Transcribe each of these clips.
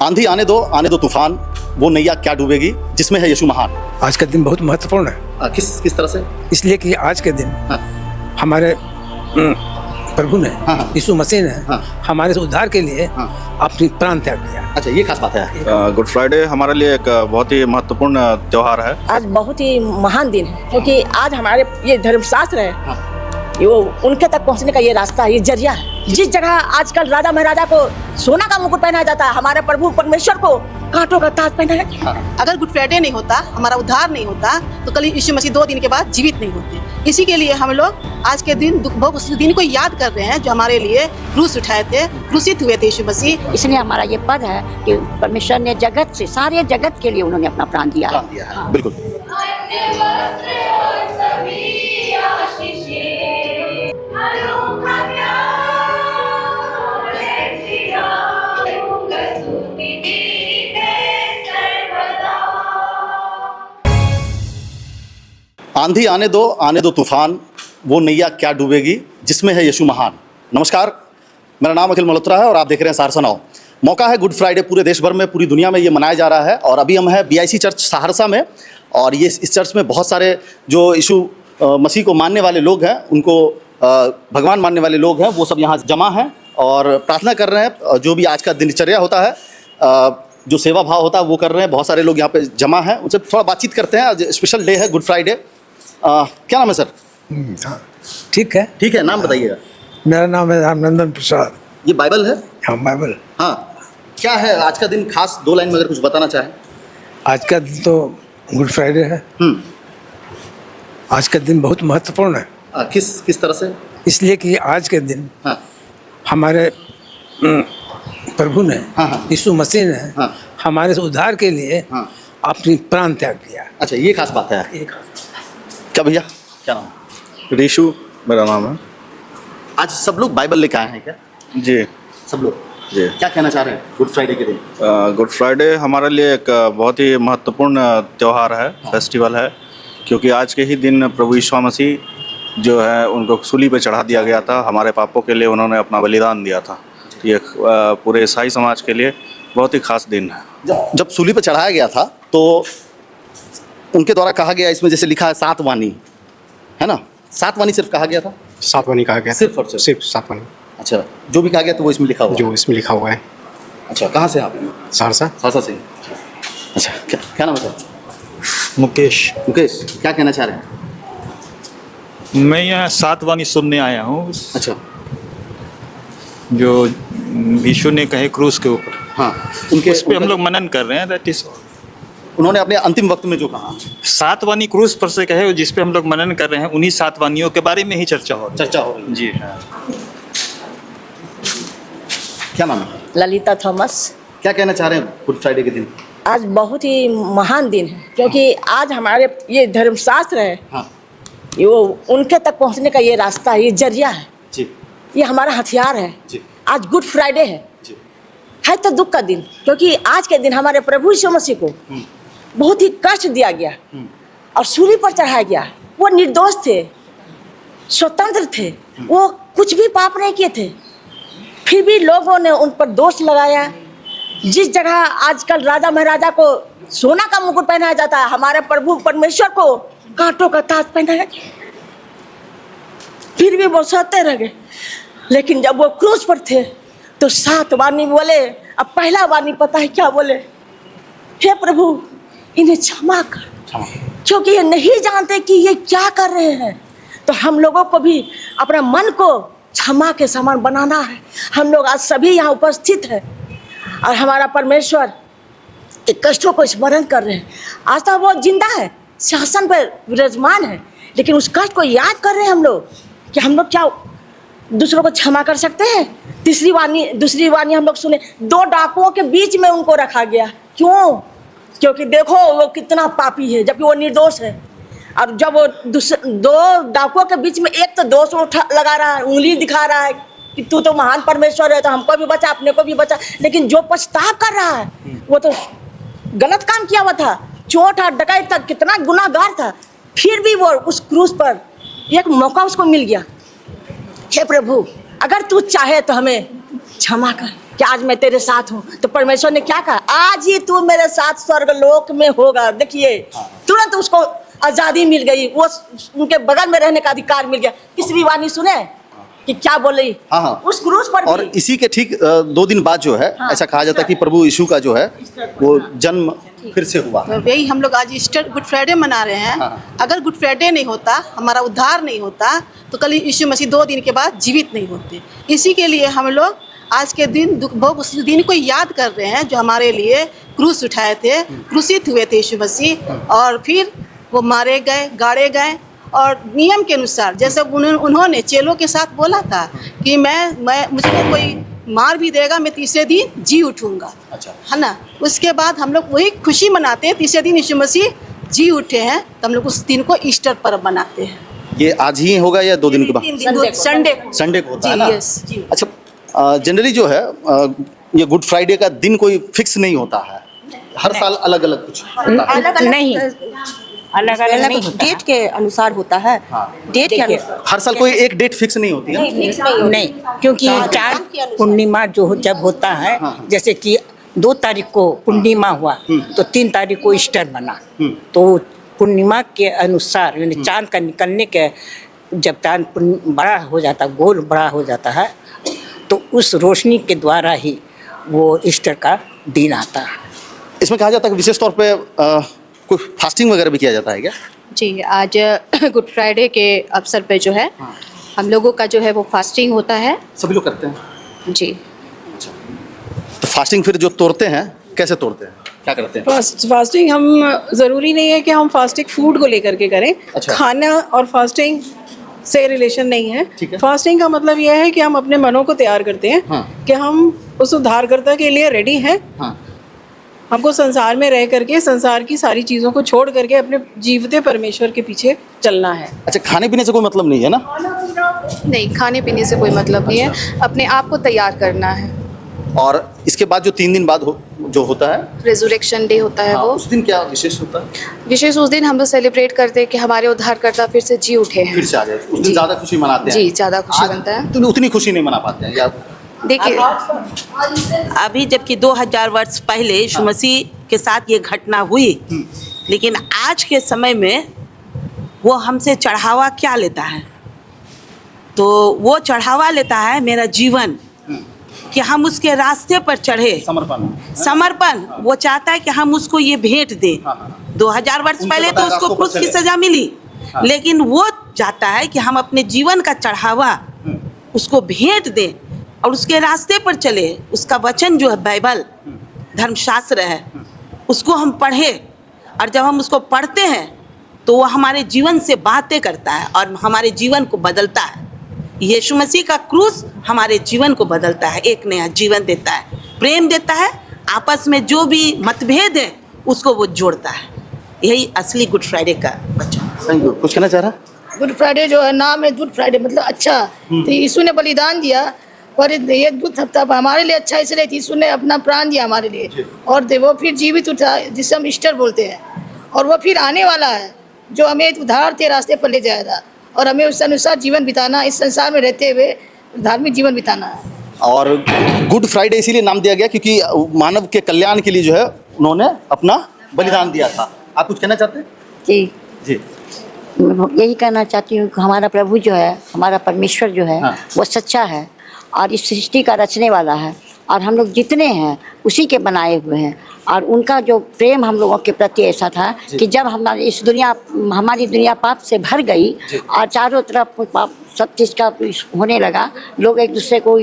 आंधी आने दो तूफान, वो नैया क्या डूबेगी जिसमें है यीशु महान। आज का दिन बहुत महत्वपूर्ण है। किस तरह से? इसलिए कि आज के दिन हाँ। हमारे प्रभु ने, हाँ। यीशु मसीह ने हाँ। हमारे उद्धार के लिए हाँ। अपनी प्राण त्याग दिया। अच्छा, ये खास बात है। गुड फ्राइडे हमारे लिए एक बहुत ही महत्वपूर्ण त्योहार है। आज बहुत ही महान दिन है क्योंकि आज हमारे ये धर्मशास्त्र है, हाँ। वो उनके तक पहुंचने का ये रास्ता है, ये जरिया है। जिस जगह आजकल राजा महाराजा को सोना का मुकुट पहनाया जाता है, हमारे प्रभु परमेश्वर को कांटों का ताज पहनाया जाता है। अगर गुड फ्राइडे नहीं होता, हमारा उद्धार नहीं होता, तो कल यीशु मसीह 2 दिन के बाद जीवित नहीं होते। इसी के लिए हम लोग आज के दिन दुख भोग उस दिन को याद कर रहे हैं जो हमारे लिए क्रूस उठाए थे, क्रूसित हुए थे यीशु मसीह। इसलिए हमारा ये पद है कि परमेश्वर ने जगत से, सारे जगत के लिए उन्होंने अपना प्राण दिया है। बिल्कुल। आंधी आने दो तूफान, वो नैया क्या डूबेगी जिसमें है यीशु महान। नमस्कार, मेरा नाम अखिल मल्होत्रा है और आप देख रहे हैं सहरसा नाउ। मौका है गुड फ्राइडे, पूरे देश भर में, पूरी दुनिया में ये मनाया जा रहा है। और अभी हम हैं BIC चर्च सहरसा में, और ये इस चर्च में बहुत सारे जो यीशु मसीह को मानने वाले लोग हैं, उनको भगवान मानने वाले लोग हैं, वो सब यहाँ जमा हैं और प्रार्थना कर रहे हैं। जो भी आज का दिनचर्या होता है, जो सेवा भाव होता है, वो कर रहे हैं। बहुत सारे लोग यहाँ पे जमा हैं, उनसे थोड़ा बातचीत करते हैं। आज स्पेशल डे है गुड फ्राइडे। क्या नाम है सर? हाँ, ठीक है, नाम बताइएगा। मेरा नाम है रामनंदन प्रसाद। ये बाइबल है? हाँ, बाइबल। हाँ, क्या है आज का दिन खास? 2 लाइन में अगर कुछ बताना चाहें। आज का दिन तो गुड फ्राइडे है। आज का दिन बहुत महत्वपूर्ण है। किस तरह से? इसलिए कि आज के दिन हाँ। हमारे प्रभु ने, हाँ। यीशु मसीह ने हाँ। हमारे उद्धार के लिए हाँ। अपनी प्राण त्याग दिया। अच्छा, ये खास बात है। क्या भैया, क्या नाम? ऋषु मेरा नाम है। आज सब लोग बाइबल लेके आए हैं क्या? जी सब लोग जी। क्या कहना चाह रहे हैं गुड फ्राइडे के दिन? गुड फ्राइडे हमारे लिए एक बहुत ही महत्वपूर्ण त्योहार है, फेस्टिवल है, क्योंकि आज के ही दिन प्रभु यीशु मसीह जो है उनको सूली पे चढ़ा दिया गया था। हमारे पापों के लिए उन्होंने अपना बलिदान दिया था। ये पूरे ईसाई समाज के लिए बहुत ही खास दिन है। जब सूली पे चढ़ाया गया था तो उनके द्वारा कहा गया, इसमें जैसे लिखा है 7 वाणी, है ना? 7 वाणी सिर्फ कहा गया था? 7 वाणी कहा गया, सिर्फ और सिर्फ 7 वाणी। अच्छा, जो भी कहा गया तो वो इसमें लिखा हुआ? जो इसमें लिखा हुआ है। अच्छा, कहाँ से आप? सहरसा से। अच्छा, क्या नाम है सर? मुकेश। क्या कहना चाह रहे हैं? मैं यहाँ 7 वाणी सुनने आया हूँ। अच्छा, जो यीशु ने कहे क्रूस के ऊपर, हाँ, उनके उस पे हम लोग मनन कर रहे हैं। दैट इज, उन्होंने अपने अंतिम वक्त में जो कहा 7 वाणी क्रूस पर से कहे, जिस पे हम लोग मनन कर रहे हैं, उन्हीं 7 वाणियों के बारे में ही चर्चा हो रही है। जी हाँ। क्या नाम है? ललिता थॉमस। क्या कहना चाह रहे हैं गुड फ्राइडे के दिन? आज बहुत ही महान दिन है क्योंकि आज हमारे ये धर्मशास्त्र है, हाँ। वो उनके तक पहुंचने का ये रास्ता है, ये जरिया है जी। ये हमारा हथियार है जी। आज गुड फ्राइडे है जी। है तो दुख का दिन, क्योंकि आज के दिन हमारे प्रभु यीशु मसीह को बहुत ही कष्ट दिया गया और सूली पर चढ़ाया गया। वो निर्दोष थे, स्वतंत्र थे, वो कुछ भी पाप नहीं किए थे, फिर भी लोगों ने उन पर दोष लगाया। जिस जगह आजकल राजा महाराजा को सोना का मुकुट पहनाया जाता है, हमारे प्रभु परमेश्वर को कांटों का ताज पहनाया गया। फिर भी वो सहते रह गए। लेकिन जब वो क्रूस पर थे तो 7 वाणी बोले। अब पहला वाणी पता है क्या बोले? हे प्रभु, इन्हें क्षमा कर, क्योंकि ये नहीं जानते कि ये क्या कर रहे हैं। तो हम लोगों को भी अपने मन को क्षमा के समान बनाना है। हम लोग आज सभी यहाँ उपस्थित हैं और हमारा परमेश्वर के कष्टों को स्मरण कर रहे हैं। आज तो वो जिंदा है, शासन पर विराजमान है, लेकिन उस कष्ट को याद कर रहे हैं हम लोग कि हम लोग क्या दूसरों को क्षमा कर सकते हैं। दूसरी वाणी हम लोग सुने, 2 डाकुओं के बीच में उनको रखा गया। क्यों? क्योंकि देखो वो कितना पापी है, जबकि वो निर्दोष है। और जब वो 2 डाकुओं के बीच में एक तो दोष लगा रहा है, उंगली दिखा रहा है कि तू तो महान परमेश्वर है, तो हमको भी बचा, अपने को भी बचा। लेकिन जो पछताव कर रहा है वो तो गलत काम किया हुआ था, चोर था, डकैत था, कितना गुनाहगार था, फिर भी वो उस क्रूस पर एक मौका उसको मिल गया। हे प्रभु, अगर तू चाहे तो हमें क्षमा कर कि आज मैं तेरे साथ हूँ। तो परमेश्वर ने क्या कहा, आज ही तू मेरे साथ स्वर्ग लोक में होगा। देखिए तुरंत उसको आजादी मिल गई, वो उनके बगल में रहने का अधिकार मिल गया। तीसरी वाणी सुने कि क्या बोल रही, हाँ, हाँ। उस क्रूस पर और भी। इसी के ठीक 2 दिन बाद जो है, ऐसा कहा जाता है कि प्रभु यीशु का जो है वो जन्म फिर से हुआ। तो यही हम लोग आज ईस्टर गुड फ्राइडे मना रहे हैं। हाँ। अगर गुड फ्राइडे नहीं होता, हमारा उद्धार नहीं होता, तो कल यीशु मसीह 2 दिन के बाद जीवित नहीं होते। इसी के लिए हम लोग आज के दिन दुख भोग उस दिन को याद कर रहे हैं जो हमारे लिए क्रूस उठाए थे, क्रूसित हुए थे यीशु मसीह, और फिर वो मारे गए, गाड़े गए। और नियम के अनुसार जैसे उन्होंने चेलों के साथ बोला था कि मैं मुझको कोई मार भी देगा, मैं तीसरे दिन जी उठूंगा। अच्छा। है ना। उसके बाद हम लोग वही खुशी मनाते हैं, तीसरे दिन यीशु मसीह जी उठे हैं, तो हम लोग उस दिन को ईस्टर पर्व मनाते हैं। ये आज ही होगा या 2 दिन के बाद? संडे को होता है ना? यस। अच्छा, जनरली जो है ये गुड फ्राइडे का दिन कोई फिक्स नहीं होता है, हर साल अलग अलग कुछ होता है। नहीं, अलग अलग डेट के अनुसार होता है। डेट के अनुसार हर साल कोई एक डेट फिक्स नहीं होती है। नहीं, क्योंकि चार पूर्णिमा जो जब होता है, जैसे कि 2 तारीख को पूर्णिमा हुआ तो 3 तारीख को ईस्टर बना। तो पूर्णिमा के अनुसार यानी चांद का निकलने के, जब चांद बड़ा हो जाता, गोल बड़ा हो जाता है, तो उस रोशनी के द्वारा ही वो ईस्टर का दिन आता है। इसमें कहा जाता है कि विशेष तौर पे कोई फास्टिंग वगैरह भी किया जाता है क्या? जी, आज गुड फ्राइडे के अवसर पे जो है हम लोगों का जो है वो फास्टिंग होता है। सभी लोग करते हैं जी। तो फास्टिंग फिर जो तोड़ते हैं, कैसे तोड़ते हैं, क्या करते हैं? फास्टिंग हम ज़रूरी नहीं है कि हम फास्टिंग फूड को लेकर के करें। अच्छा। खाना और फास्टिंग से रिलेशन नहीं है। ठीक है। फास्टिंग का मतलब यह है कि हम अपने मनों को तैयार करते हैं कि हम उस उद्धारकर्ता के लिए रेडी हैं। हमको संसार में रह करके संसार की सारी चीज़ों को छोड़ करके अपने जीवते परमेश्वर के पीछे चलना है। अच्छा, खाने पीने से कोई मतलब नहीं है ना? नहीं, खाने पीने से कोई मतलब नहीं है, अपने आप को तैयार करना है। और इसके बाद जो 3 दिन बाद जो होता है, रिजरेक्शन डे होता है वो। उस दिन क्या विशेष होता है? विशेष उस दिन हम लोग सेलिब्रेट करते हैं कि हमारे उद्धारकर्ता फिर से जी उठे हैं। फिर से आ जाए, उस दिन ज़्यादा खुशी मनाते हैं। जी, ज़्यादा खुशी बनता है। तो उतनी खुशी नहीं मना पाते हैं या? देखिए, अभी जबकि 2000 वर्ष पहले यीशु मसीह के साथ ये घटना हुई, लेकिन आज के समय में वो हमसे चढ़ावा क्या लेता है, तो वो चढ़ावा लेता है मेरा जीवन, कि हम उसके रास्ते पर चढ़े। समर्पण वो चाहता है कि हम उसको ये भेंट दें। 2000 वर्ष पहले तो उसको क्रूस की सजा मिली, लेकिन वो चाहता है कि हम अपने जीवन का चढ़ावा उसको भेंट दें और उसके रास्ते पर चले। उसका वचन जो है बाइबल धर्मशास्त्र है, उसको हम पढ़े, और जब हम उसको पढ़ते हैं तो वो हमारे जीवन से बातें करता है और हमारे जीवन को बदलता है। यीशु मसीह का क्रूस हमारे जीवन को बदलता है, एक नया जीवन देता है, प्रेम देता है, आपस में जो भी मतभेद है उसको वो जोड़ता है। यही असली गुड फ्राइडे का वचन। कुछ कहना चाह रहा? गुड फ्राइडे जो है नाम है गुड फ्राइडे मतलब अच्छा। तो यीशु ने बलिदान दिया, पर ये गुड हफ्ता हमारे लिए अच्छा इसलिए यीशु ने अपना प्राण दिया हमारे लिए, और वो फिर जीवित उठा, जिसे हम ईस्टर बोलते हैं, और वो फिर आने वाला है जो हमें उद्धार के रास्ते पर ले जाएगा, और हमें उस अनुसार जीवन बिताना, इस संसार में रहते हुए धार्मिक जीवन बिताना है। और गुड फ्राइडे इसीलिए नाम दिया गया क्योंकि मानव के कल्याण के लिए जो है उन्होंने अपना बलिदान दिया था। आप कुछ कहना चाहते हैं? जी जी, यही कहना चाहती हूँ कि हमारा प्रभु जो है, हमारा परमेश्वर जो है, वो सच्चा है और इस सृष्टि का रचने वाला है, और हम लोग जितने हैं उसी के बनाए हुए हैं। और उनका जो प्रेम हम लोगों के प्रति ऐसा था कि जब हमारी दुनिया पाप से भर गई और चारों तरफ पाप सब चीज़ का होने लगा, लोग एक दूसरे को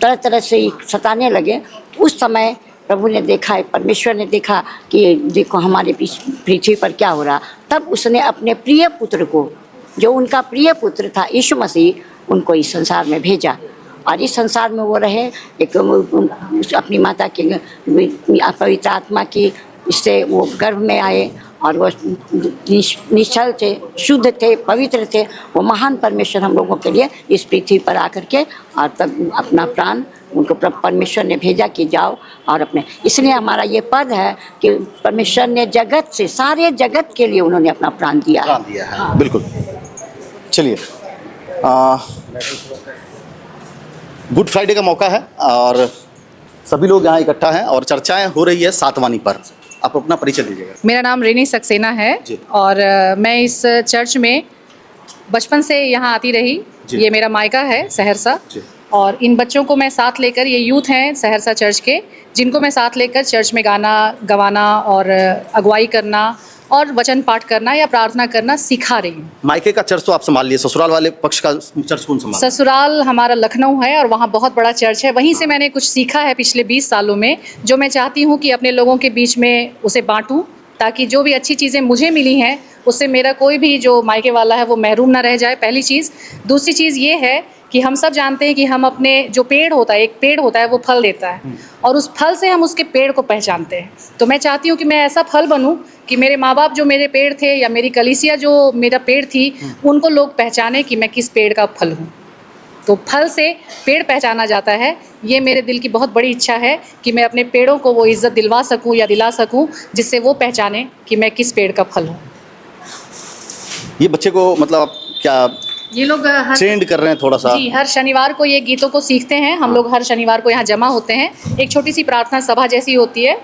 तरह तरह से सताने लगे, उस समय प्रभु ने देखा, परमेश्वर ने देखा कि देखो हमारे पृथ्वी पर क्या हो रहा। तब उसने अपने प्रिय पुत्र को, जो उनका प्रिय पुत्र था यीशु मसीह, उनको इस संसार में भेजा, और इस संसार में वो रहे, एक अपनी माता के पवित्र आत्मा की इससे वो गर्भ में आए, और वो निश्चल थे, शुद्ध थे, पवित्र थे। वो महान परमेश्वर हम लोगों के लिए इस पृथ्वी पर आकर के, और तब अपना प्राण उनको परमेश्वर ने भेजा कि जाओ और अपने, इसलिए हमारा ये पद है कि परमेश्वर ने जगत से, सारे जगत के लिए उन्होंने अपना प्राण दिया है। बिल्कुल। चलिए, गुड फ्राइडे का मौका है और सभी लोग यहाँ इकट्ठा हैं और चर्चाएं हो रही है सातवानी पर। आप अपना परिचय दीजिएगा। मेरा नाम रेनी सक्सेना है और मैं इस चर्च में बचपन से यहाँ आती रही। ये मेरा मायका है सहरसा और इन बच्चों को मैं साथ लेकर, ये यूथ हैं सहरसा चर्च के, जिनको मैं साथ लेकर चर्च में गाना गवाना और अगुवाई करना और वचन पाठ करना या प्रार्थना करना सिखा रही हूँ। मायके का चर्च तो आप संभाल लिए, ससुराल वाले पक्ष का चर्च कौन संभाल? ससुराल हमारा लखनऊ है और वहाँ बहुत बड़ा चर्च है। वहीं से मैंने कुछ सीखा है पिछले 20 सालों में, जो मैं चाहती हूँ कि अपने लोगों के बीच में उसे बांटूँ, ताकि जो भी अच्छी चीज़ें मुझे मिली हैं उससे मेरा कोई भी जो मायके वाला है वो महरूम ना रह जाए, पहली चीज़। दूसरी चीज़ ये है कि हम सब जानते हैं कि हम अपने जो पेड़ होता है, एक पेड़ होता है वो फल देता है और उस फल से हम उसके पेड़ को पहचानते हैं। तो मैं चाहती हूँ कि मैं ऐसा फल बनूँ कि मेरे माँ बाप जो मेरे पेड़ थे या मेरी कलीसिया जो मेरा पेड़ थी, उनको लोग पहचाने कि मैं किस पेड़ का फल हूँ। तो फल से पेड़ पहचाना जाता है। ये मेरे दिल की बहुत बड़ी इच्छा है कि मैं अपने पेड़ों को वो इज़्ज़त दिलवा सकूँ या दिला सकूँ जिससे वो पहचाने कि मैं किस पेड़ का फल हूँ। ये बच्चे को मतलब क्या ये लोग ट्रेंड कर रहे हैं थोड़ा सा? जी, हर शनिवार को ये गीतों को सीखते हैं। हम लोग हर शनिवार को यहाँ जमा होते हैं, एक छोटी सी प्रार्थना सभा जैसी होती है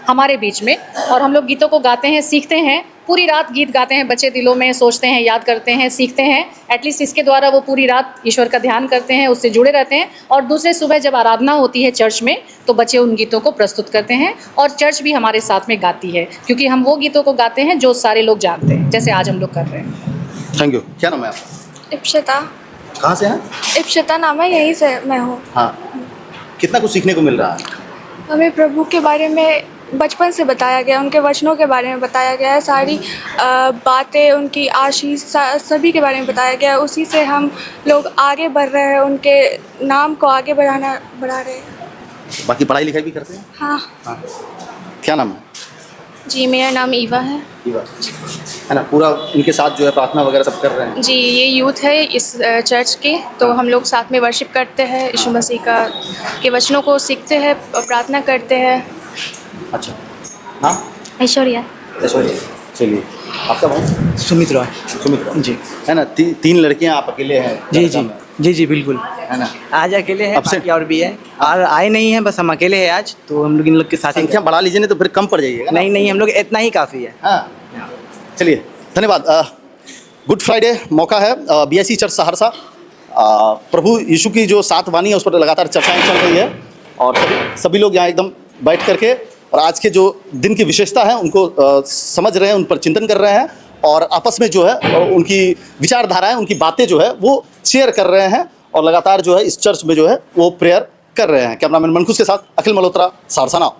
हमारे बीच में, और हम लोग गीतों को गाते हैं, सीखते हैं। पूरी रात गीत गाते हैं, बच्चे दिलों में सोचते हैं, याद करते हैं, सीखते हैं। एटलीस्ट इसके द्वारा वो पूरी रात ईश्वर का ध्यान करते हैं, उससे जुड़े रहते हैं। और दूसरे सुबह जब आराधना होती है चर्च में तो बच्चे उन गीतों को प्रस्तुत करते हैं और चर्च भी हमारे साथ में गाती है, क्योंकि हम वो गीतों को गाते हैं जो सारे लोग जानते हैं, जैसे आज हम लोग कर रहे हैं। Thank you. क्या नाम है आपका? इप्शिता। कहाँ से हैं? इप्शिता नाम है, यहीं से मैं हूँ। हाँ, कितना कुछ सीखने को मिल रहा है? हमें प्रभु के बारे में बचपन से बताया गया, उनके वचनों के बारे में बताया गया है, सारी बातें, उनकी आशीष सभी के बारे में बताया गया है। उसी से हम लोग आगे बढ़ रहे हैं, उनके नाम को आगे बढ़ा रहे हैं। बाकी पढ़ाई लिखाई भी करते हैं? हाँ। क्या नाम है? जी, मेरा नाम ईवा है। ईवा है ना? पूरा इनके साथ जो है प्रार्थना वगैरह सब कर रहे हैं? जी, ये यूथ है इस चर्च के, तो हम लोग साथ में वर्शिप करते हैं, यीशु मसीह के वचनों को सीखते हैं, प्रार्थना करते हैं। अच्छा, हाँ, ऐश्वर्या। ऐश्वर्या, चलिए। आपका भाई? सुमित रॉय। सुमित रॉय जी, है ना? तीन लड़कियां, आप अकेले हैं? जी जी जी जी बिल्कुल, है ना? आज अकेले हैं, बाकी और भी है, और आए नहीं हैं, बस हम अकेले हैं आज, तो हम लोग इन लोग के साथ संख्या बढ़ा लीजिए, नहीं तो फिर कम पड़ जाइएगा। नहीं नहीं, हम लोग इतना ही काफ़ी है। हाँ, चलिए, धन्यवाद। गुड फ्राइडे मौका है, BIC चर्च सहरसा, प्रभु यीशु की जो 7 वाणी है उस पर लगातार चर्चाएं चल रही है और सभी लोग यहाँ एकदम बैठ करके और आज के जो दिन की विशेषता है उनको समझ रहे हैं, उन पर चिंतन कर रहे हैं और आपस में जो है उनकी विचारधाराएं, उनकी बातें जो है वो शेयर कर रहे हैं और लगातार जो है इस चर्च में जो है वो प्रेयर कर रहे हैं। कैमरामैन मनकुश के साथ अखिल मल्होत्रा, सहरसा नाउ।